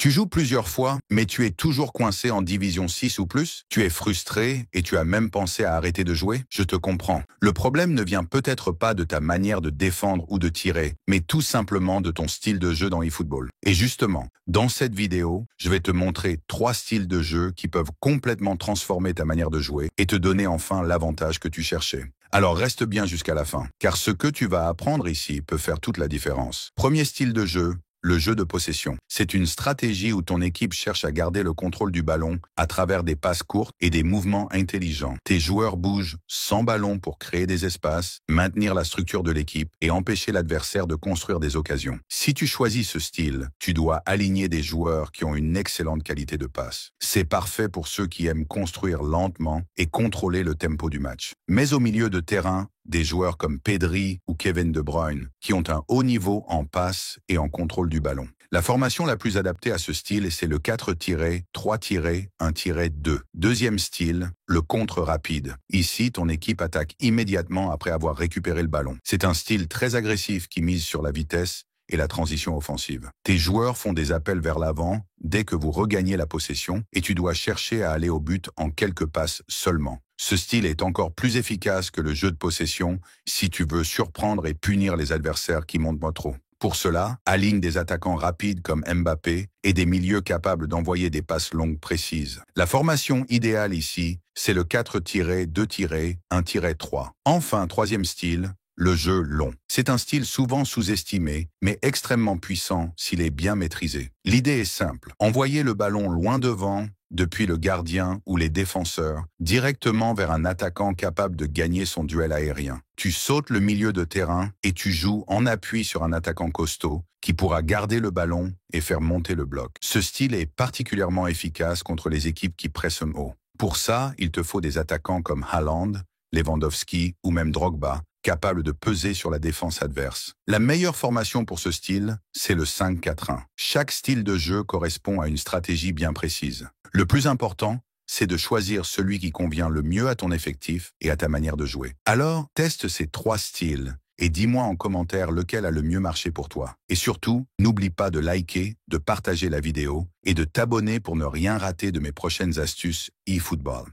Tu joues plusieurs fois, mais tu es toujours coincé en division 6 ou plus? Tu es frustré et tu as même pensé à arrêter de jouer? Je te comprends. Le problème ne vient peut-être pas de ta manière de défendre ou de tirer, mais tout simplement de ton style de jeu dans eFootball. Et justement, dans cette vidéo, je vais te montrer 3 styles de jeu qui peuvent complètement transformer ta manière de jouer et te donner enfin l'avantage que tu cherchais. Alors reste bien jusqu'à la fin, car ce que tu vas apprendre ici peut faire toute la différence. Premier style de jeu, le jeu de possession. C'est une stratégie où ton équipe cherche à garder le contrôle du ballon à travers des passes courtes et des mouvements intelligents. Tes joueurs bougent sans ballon pour créer des espaces, maintenir la structure de l'équipe et empêcher l'adversaire de construire des occasions. Si tu choisis ce style, tu dois aligner des joueurs qui ont une excellente qualité de passe. C'est parfait pour ceux qui aiment construire lentement et contrôler le tempo du match. Mais au milieu de terrain, des joueurs comme Pedri ou Kevin De Bruyne, qui ont un haut niveau en passe et en contrôle du ballon. La formation la plus adaptée à ce style, c'est le 4-3-1-2. Deuxième style, le contre rapide. Ici, ton équipe attaque immédiatement après avoir récupéré le ballon. C'est un style très agressif qui mise sur la vitesse et la transition offensive. Tes joueurs font des appels vers l'avant dès que vous regagnez la possession et tu dois chercher à aller au but en quelques passes seulement. Ce style est encore plus efficace que le jeu de possession si tu veux surprendre et punir les adversaires qui montent pas trop. Pour cela, aligne des attaquants rapides comme Mbappé et des milieux capables d'envoyer des passes longues précises. La formation idéale ici, c'est le 4-2-1-3. Enfin, troisième style, le jeu long. C'est un style souvent sous-estimé, mais extrêmement puissant s'il est bien maîtrisé. L'idée est simple, envoyer le ballon loin devant, depuis le gardien ou les défenseurs, directement vers un attaquant capable de gagner son duel aérien. Tu sautes le milieu de terrain et tu joues en appui sur un attaquant costaud qui pourra garder le ballon et faire monter le bloc. Ce style est particulièrement efficace contre les équipes qui pressent haut. Pour ça, il te faut des attaquants comme Haaland, Lewandowski ou même Drogba, capables de peser sur la défense adverse. La meilleure formation pour ce style, c'est le 5-4-1. Chaque style de jeu correspond à une stratégie bien précise. Le plus important, c'est de choisir celui qui convient le mieux à ton effectif et à ta manière de jouer. Alors, teste ces 3 styles et dis-moi en commentaire lequel a le mieux marché pour toi. Et surtout, n'oublie pas de liker, de partager la vidéo et de t'abonner pour ne rien rater de mes prochaines astuces eFootball.